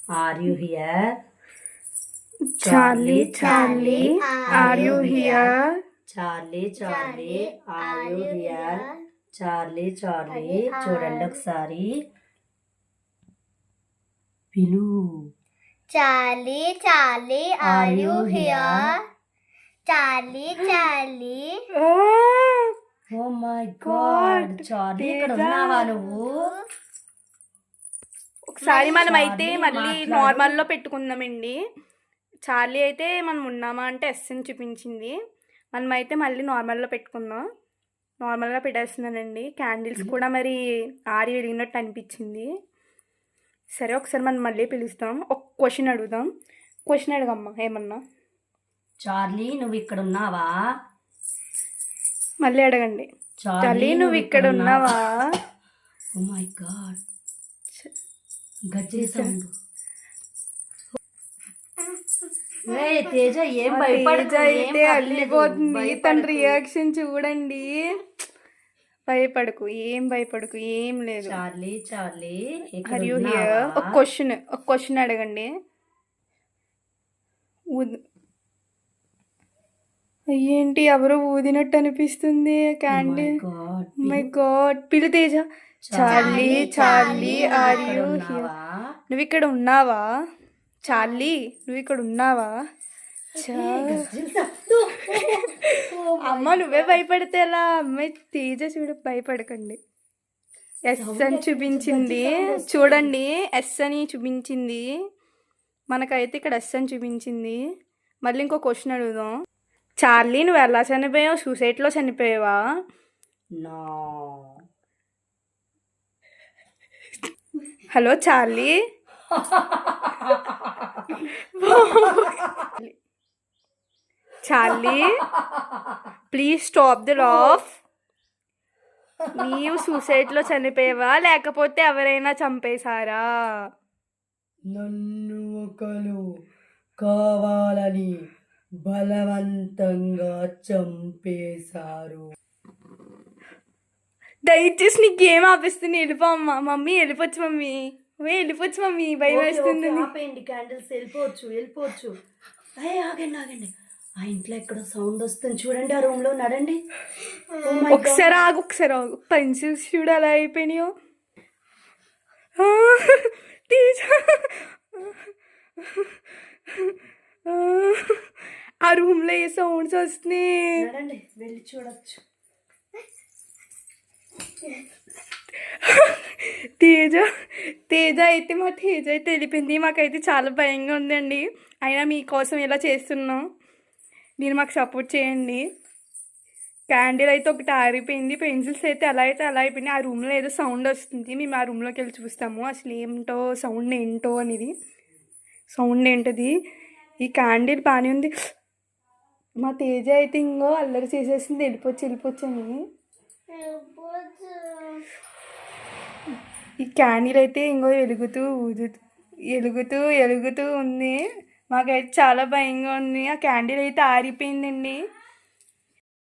Are you here? Charlie, Charlie, are you here? Charlie, Charlie, are you here? Charlie, Charlie, చూడండి ఒకసారి. పిలు. Charlie, Charlie, are you here? Charlie, Charlie. Oh my God, Charlie ఇక్కడ ఉన్నావా నువ్వు? ఒకసారి మనం అయితే మళ్ళీ నార్మల్లో పెట్టుకుందామండి. చార్లీ అయితే మనం ఉన్నామా అంటే ఎస్ అని చూపించింది. మనం అయితే మళ్ళీ నార్మల్లో పెట్టుకుందాం. నార్మల్గా పెట్టేస్తున్నానండి. క్యాండిల్స్ కూడా మరి ఆరి వెలిగినట్టు అనిపించింది. సరే ఒకసారి మనం మళ్ళీ పిలుస్తాం. ఒక క్వశ్చన్ అడుగుదాం. క్వశ్చన్ అడగమ్మా ఏమన్నా. చార్లీ నువ్వు ఇక్కడ ఉన్నావా? మళ్ళీ అడగండి. చార్లీ నువ్వు ఇక్కడ ఉన్నావా? ఓ మై గాడ్, గజ్జే సౌండ్. తేజ ఏం భయపడక అయితే అల్లిపోతుంది. తన రియాక్షన్ చూడండి. భయపడకు, ఏం భయపడకు, ఏం లేదు. Charlie, Charlie are you here? ఒక క్వశ్చన్ అడగండి. ఏంటి ఎవరో ఊదినట్టు అనిపిస్తుంది క్యాండిల్. మై గాడ్, పిలు Teja. Charlie, Charlie are you here? నువ్వు ఇక్కడ ఉన్నావా? చార్లీ నువ్వు ఇక్కడ ఉన్నావా? అమ్మ నువ్వే భయపడితే ఎలా? అమ్మాయి తేజ చూడు, భయపడకండి. ఎస్ అని చూపించింది చూడండి. ఎస్ అని చూపించింది. మనకైతే ఇక్కడ ఎస్ అని చూపించింది. మళ్ళీ ఇంకో క్వశ్చన్ అడుగుదాం. చార్లీ నువ్వు ఎలా చనిపోయావు? సూసైడ్లో చనిపోయావా? Hello Charlie. Charlie please stop the laugh. నీవు సూసైడ్లో చనిపోయావా లేకపోతే ఎవరైనా చంపేశారా? నన్ను ఒకరు కావాలని బలవంతంగా చంపేశారు. దయచేసి నీ గేమ్ ఆపిస్తుంది. వెళ్ళిపో అమ్మా. మమ్మీ వెళ్ళిపోవచ్చు మమ్మీ. వెళ్ళిపోవచ్చు మమ్మీ, భయం వేస్తుంది. ఆపేయండి క్యాండిల్స్. వెళ్ళిపోవచ్చు. ఆగండి. ఆ ఇంట్లో ఎక్కడో సౌండ్ వస్తుంది చూడండి. ఆ రూమ్ లో నడండి. ఒకసారి ఆగు. పెన్సిల్స్ చూడు అలా అయిపోయినాయో. ఆ రూమ్ లో ఏ సౌండ్స్ వస్తున్నాయి. నడండి, వెళ్ళి చూడొచ్చు. తేజ అయితే వెళ్ళిపోయింది. మాకైతే చాలా భయంగా ఉందండి. అయినా మీకోసం ఇలా చేస్తున్నాం. మీరు మాకు సపోర్ట్ చేయండి. క్యాండిల్ అయితే ఒకటి ఆరిపోయింది. పెన్సిల్స్ అయితే అలా అయిపోయినాయి. ఆ రూమ్లో ఏదో సౌండ్ వస్తుంది. మేము ఆ రూమ్లోకి వెళ్ళి చూస్తాము అసలు ఏంటో సౌండ్ ఏంటో అనేది. సౌండ్ ఏంటది? ఈ క్యాండిల్ బాగానే ఉంది. మా తేజ అయితే ఇంకో అల్లరి చేసేసింది. వెళ్ళిపోవచ్చు అని. ఈ క్యాండిల్ అయితే ఇంకో వెలుగుతూ ఉంది. మాకైతే చాలా భయంగా ఉంది. ఆ క్యాండిల్ అయితే ఆరిపోయిందండి.